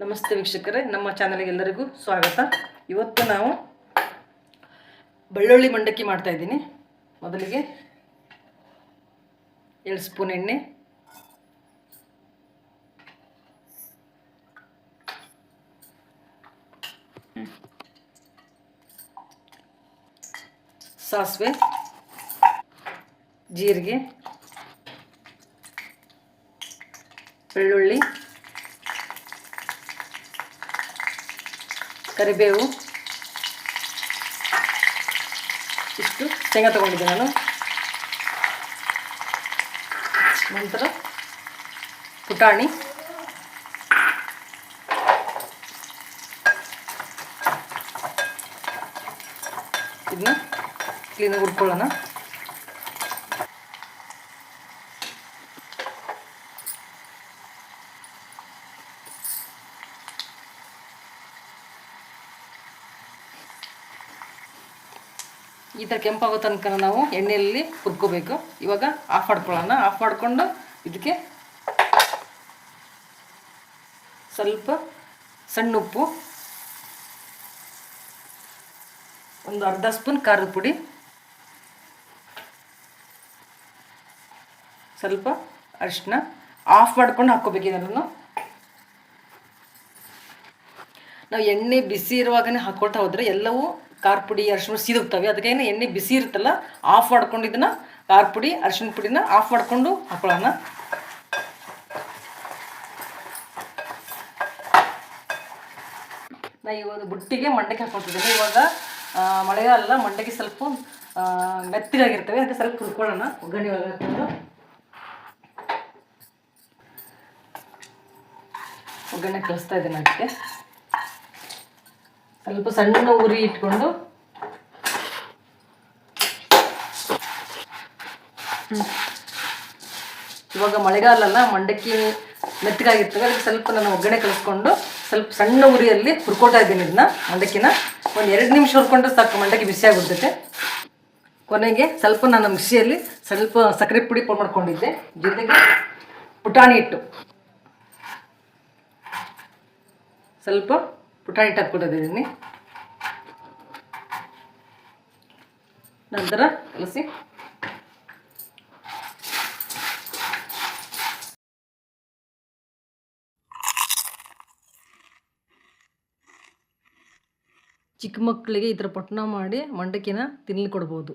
ನಮಸ್ತೆ ವೀಕ್ಷಕರೇ, ನಮ್ಮ ಚಾನಲ್ಗೆ ಎಲ್ಲರಿಗೂ ಸ್ವಾಗತ. ಇವತ್ತು ನಾವು ಬೆಳ್ಳುಳ್ಳಿ ಮಂಡಕ್ಕಿ ಮಾಡ್ತಾ ಇದ್ದೀನಿ. ಮೊದಲಿಗೆ 2 ಸ್ಪೂನ್ ಎಣ್ಣೆ, ಸಾಸಿವೆ, ಜೀರಿಗೆ, ಬೆಳ್ಳುಳ್ಳಿ, ಕರಿಬೇವು, ಇಷ್ಟು ಶೇಂಗಾ ತಗೊಂಡಿದ್ದೆ ನಾನು. ನಂತರ ಪುಟಾಣಿ, ಇದನ್ನ ಕ್ಲೀನಾಗಿ ಹುರ್ಕೊಳ್ಳೋಣ. ಈ ಥರ ಕೆಂಪಾಗೋ ತನಕ ನಾವು ಎಣ್ಣೆಯಲ್ಲಿ ಹುರ್ಕೋಬೇಕು. ಇವಾಗ ಆಫ್ ಮಾಡ್ಕೊಳ್ಳೋಣ. ಆಫ್ ಮಾಡಿಕೊಂಡು ಇದಕ್ಕೆ ಸ್ವಲ್ಪ ಸಣ್ಣ ಉಪ್ಪು, ಒಂದು ಅರ್ಧ ಸ್ಪೂನ್ ಖಾರದ ಪುಡಿ, ಸ್ವಲ್ಪ ಅರಿಶಿನ ಆಫ್ ಮಾಡ್ಕೊಂಡು ಹಾಕ್ಕೋಬೇಕು. ಇದನ್ನು ನಾವು ಎಣ್ಣೆ ಬಿಸಿ ಇರುವಾಗನೇ ಹಾಕ್ಕೊಳ್ತಾ ಹೋದರೆ ಎಲ್ಲವೂ ಖಾರ ಪುಡಿ ಅರಿಶಿನ ಸೀದೋಗ್ತವೆ. ಅದಕ್ಕೆ ಎಣ್ಣೆ ಬಿಸಿ ಇರುತ್ತಲ್ಲ, ಆಫ್ ಮಾಡ್ಕೊಂಡು ಇದನ್ನು ಖಾರ ಪುಡಿ ಅರಿಶಿನ ಪುಡಿನ ಆಫ್ ಮಾಡಿಕೊಂಡು ಹಾಕೊಳ್ಳೋಣ. ನಾ ಇವಾಗ ಬುಟ್ಟಿಗೆ ಮಂಡಕ್ಕಿ ಹಾಕ್ಕೊಳ್ತಿದ್ದೇನೆ. ಇವಾಗ ಮಳೆಗಾಲ, ಮಂಡಕ್ಕಿ ಸ್ವಲ್ಪ ಮೆತ್ತಗಾಗಿರ್ತವೆ. ಅದಕ್ಕೆ ಸ್ವಲ್ಪ ಹುರ್ಕೊಳ್ಳೋಣ. ಒಗ್ಗರಣೆ ಹಾಕೊಂಡು ಒಗ್ಗರಣೆ ಕಲಿಸ್ತಾ ಇದ್ದೇನೆ. ಅದಕ್ಕೆ ಸ್ವಲ್ಪ ಸಣ್ಣ ಉರಿ ಇಟ್ಕೊಂಡು ಇವಾಗ ಮಳೆಗಾಲ ಅಲ್ಲ, ಮಂಡಕ್ಕಿ ಮೆತ್ತಗಾಗಿರ್ತವೆ. ಅದಕ್ಕೆ ಸ್ವಲ್ಪ ನಾನು ಒಗ್ಗರಣೆ ಕಲಿಸ್ಕೊಂಡು ಸ್ವಲ್ಪ ಸಣ್ಣ ಉರಿಯಲ್ಲಿ ಹುರ್ಕೊಳ್ತಾ ಇದ್ದೀನಿ. ಇದನ್ನ ಮಂಡಕ್ಕಿನ ಒಂದು 2 ನಿಮಿಷ ಹುರ್ಕೊಂಡ್ರೆ ಸಾಕು, ಮಂಡಕ್ಕಿ ಬಿಸಿ ಆಗಿಬಿಡ್ತೈತೆ. ಕೊನೆಗೆ ಸ್ವಲ್ಪ ನಾನು ಮಿಕ್ಸಿಯಲ್ಲಿ ಸ್ವಲ್ಪ ಸಕ್ಕರೆ ಪುಡಿ ಪೌಡರ್ ಮಾಡ್ಕೊಂಡಿದ್ದೆ, ಜೊತೆಗೆ ಪುಟಾಣಿ ಹಿಟ್ಟು, ಸ್ವಲ್ಪ ಪುಟಾಣಿ ಹಿಟ್ಟು ಹಾಕ್ಕೊಳ್ತಾ ಇದ್ದೀನಿ. ನಂತರ ಕಲಸಿ ಚಿಕ್ಕ ಮಕ್ಕಳಿಗೆ ಈ ಥರ ಪೊಟ್ನ ಮಾಡಿ ಮಂಡಕ್ಕಿನ ತಿನ್ನಲಿ ಕೊಡ್ಬೋದು.